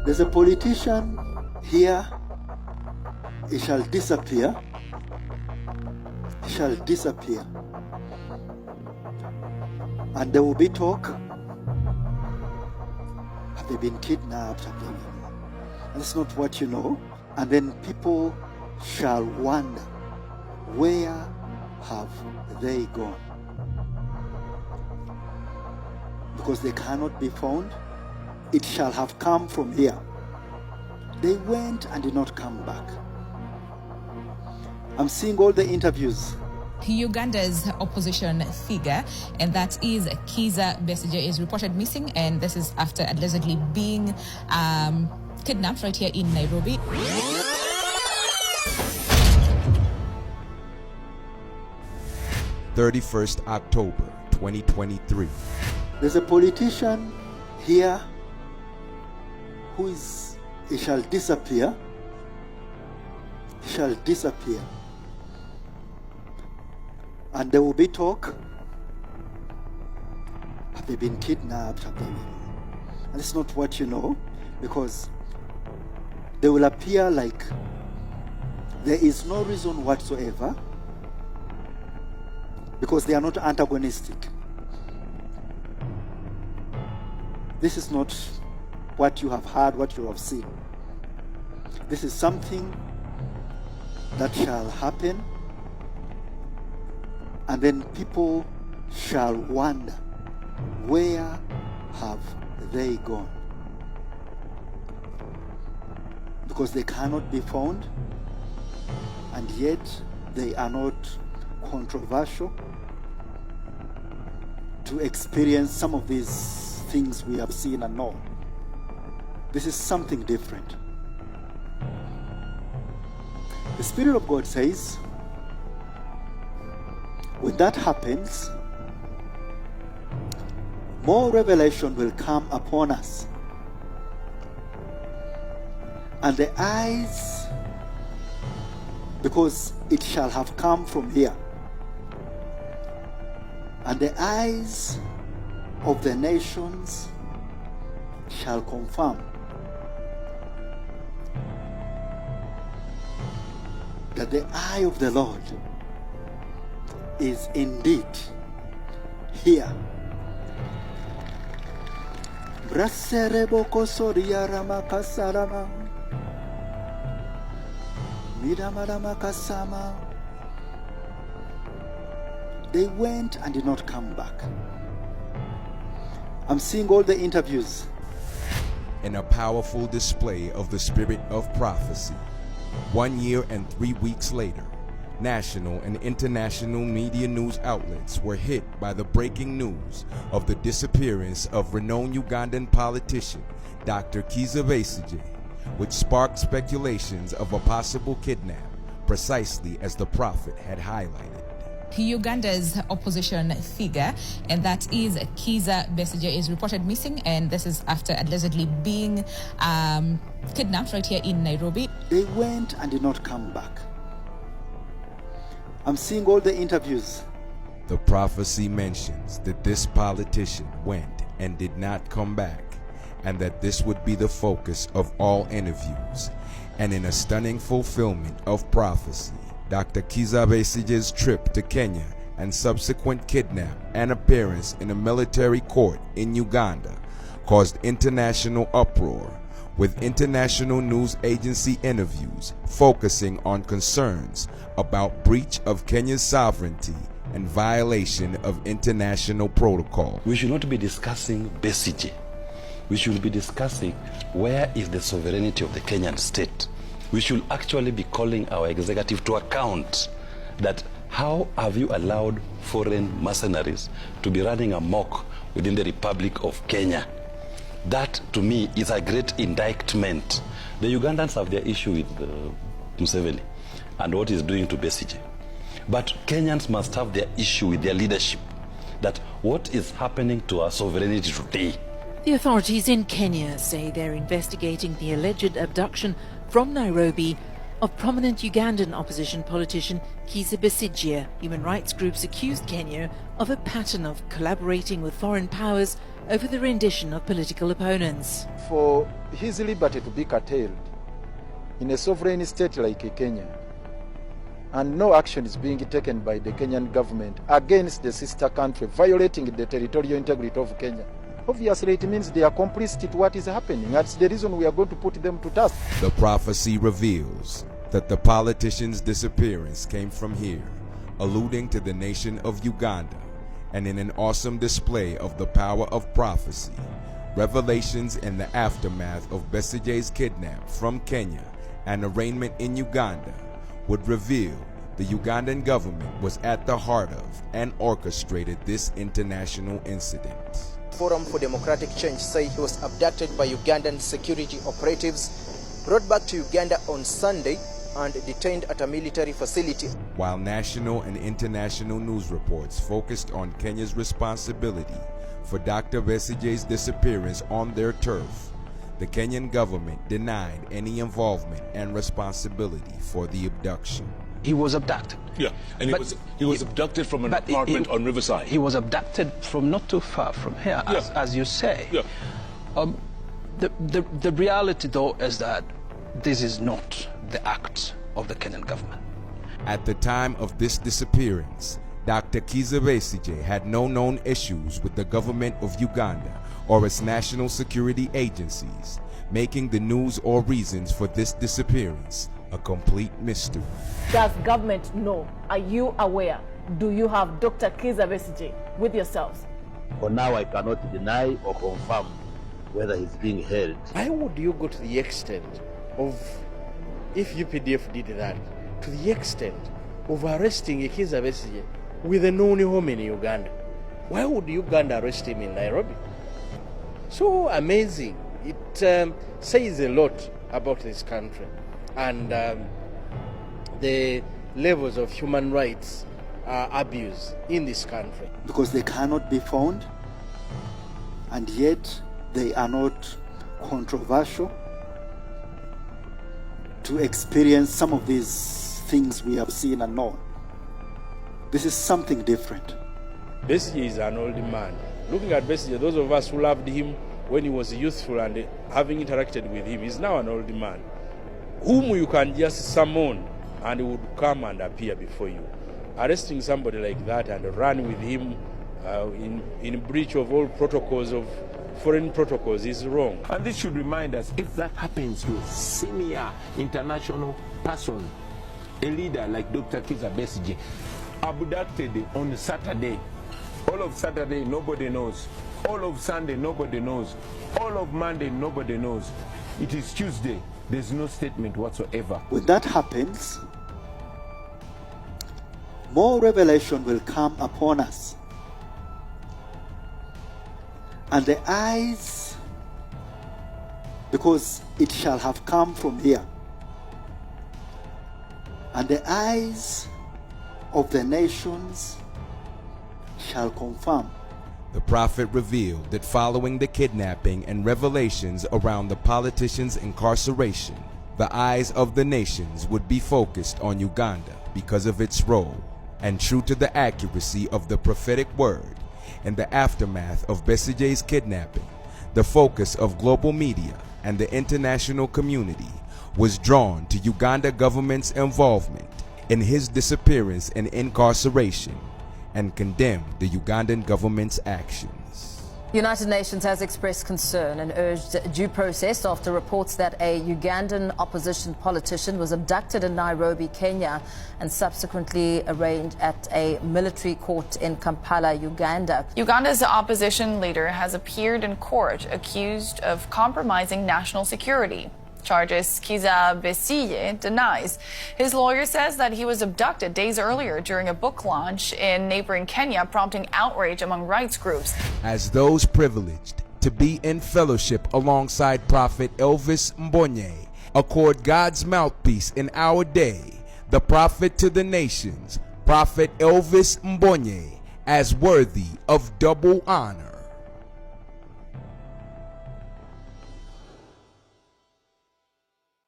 There's a politician here, he shall disappear. He shall disappear. And there will be talk. Have they been kidnapped? Have they been... That's not what you know. And then people shall wonder, where have they gone? Because they cannot be found. It shall have come from here. They went and did not come back. I'm seeing all the interviews. Uganda's opposition figure, and that is Kizza Besigye, is reported missing, and this is after allegedly being kidnapped right here in Nairobi. October 2023. There's a politician here he shall disappear. He shall disappear. And there will be talk. Have they been kidnapped? Have they been... And it's not what you know, because they will appear like there is no reason whatsoever, because they are not antagonistic. This is not what you have heard, what you have seen. This is something that shall happen, and then people shall wonder, where have they gone? Because they cannot be found, and yet they are not controversial to experience some of these things we have seen and known. This is something different. The Spirit of God says, when that happens, more revelation will come upon us. And the eyes, because it shall have come from here, and the eyes of the nations shall confirm that the eye of the Lord is indeed here. They went and did not come back. I'm seeing all the interviews. In a powerful display of the spirit of prophecy, 1 year and 3 weeks later, national and international media news outlets were hit by the breaking news of the disappearance of renowned Ugandan politician Dr. Kizza Besigye, which sparked speculations of a possible kidnap, precisely as the prophet had highlighted. Uganda's opposition figure, and that is Kizza Besigye, is reported missing, and this is after allegedly being kidnapped right here in Nairobi. They went and did not come back. I'm seeing all the interviews. The prophecy mentions that this politician went and did not come back, and that this would be the focus of all interviews. And in a stunning fulfillment of prophecy, Dr. Kizza Besigye's trip to Kenya and subsequent kidnap and appearance in a military court in Uganda caused international uproar, with international news agency interviews focusing on concerns about breach of Kenya's sovereignty and violation of international protocol. We should not be discussing Besigye. We should be discussing where is the sovereignty of the Kenyan state. We should actually be calling our executive to account that how have you allowed foreign mercenaries to be running amok within the Republic of Kenya? That, to me, is a great indictment. The Ugandans have their issue with Museveni and what he's doing to Besigye. But Kenyans must have their issue with their leadership, that what is happening to our sovereignty today. The authorities in Kenya say they're investigating the alleged abduction from Nairobi of prominent Ugandan opposition politician Kizza Besigye. Human rights groups accused Kenya of a pattern of collaborating with foreign powers over the rendition of political opponents. For his liberty to be curtailed in a sovereign state like Kenya, and no action is being taken by the Kenyan government against the sister country, violating the territorial integrity of Kenya, obviously it means they are complicit to what is happening. That's the reason we are going to put them to task. The prophecy reveals that the politician's disappearance came from here, alluding to the nation of Uganda, and in an awesome display of the power of prophecy, revelations in the aftermath of Besigye's kidnap from Kenya and arraignment in Uganda would reveal the Ugandan government was at the heart of and orchestrated this international incident. Forum for Democratic Change say he was abducted by Ugandan security operatives, brought back to Uganda on Sunday and detained at a military facility. While national and international news reports focused on Kenya's responsibility for Dr. Besigye's disappearance on their turf, the Kenyan government denied any involvement and responsibility for the abduction. He was abducted. Yeah, and he was abducted from an apartment on Riverside. He was abducted from not too far from here, as you say. Yeah. The reality, though, is that this is not the act of the Kenyan government. At the time of this disappearance, Dr. Kizza Besigye had no known issues with the government of Uganda or its national security agencies, making the news or reasons for this disappearance a complete mystery. Does government know? Are you aware? Do you have Dr. Kizza Besigye with yourselves? For now, I cannot deny or confirm whether he's being held. Why would you go to the extent of, if UPDF did that, to the extent of arresting Kizza Besigye with a known home in Uganda? Why would Uganda arrest him in Nairobi? So amazing. It says a lot about this country and the levels of human rights abuse in this country. Because they cannot be found, and yet they are not controversial to experience some of these things we have seen and known. This is something different. Besigye is an old man. Looking at Besigye, those of us who loved him when he was youthful and having interacted with him, he's now an old man, whom you can just summon and he would come and appear before you. Arresting somebody like that and run with him in breach of all protocols of foreign protocols is wrong. And this should remind us, if that happens to a senior international person, a leader like Dr. Kizza Besigye, abducted on Saturday, all of Saturday nobody knows, all of Sunday nobody knows, all of Monday nobody knows. It is Tuesday, there's no statement whatsoever. When that happens, more revelation will come upon us. And the eyes, because it shall have come from here, and the eyes of the nations shall confirm. The prophet revealed that following the kidnapping and revelations around the politician's incarceration, the eyes of the nations would be focused on Uganda because of its role, and true to the accuracy of the prophetic word, in the aftermath of Besigye's kidnapping, the focus of global media and the international community was drawn to Uganda government's involvement in his disappearance and incarceration, and condemned the Ugandan government's actions. The United Nations has expressed concern and urged due process after reports that a Ugandan opposition politician was abducted in Nairobi, Kenya, and subsequently arraigned at a military court in Kampala, Uganda. Uganda's opposition leader has appeared in court accused of compromising national security. Charges Kizza Besigye denies. His lawyer says that he was abducted days earlier during a book launch in neighboring Kenya, prompting outrage among rights groups. As those privileged to be in fellowship alongside Prophet Elvis Mbonye accord God's mouthpiece in our day, the prophet to the nations, Prophet Elvis Mbonye, as worthy of double honor.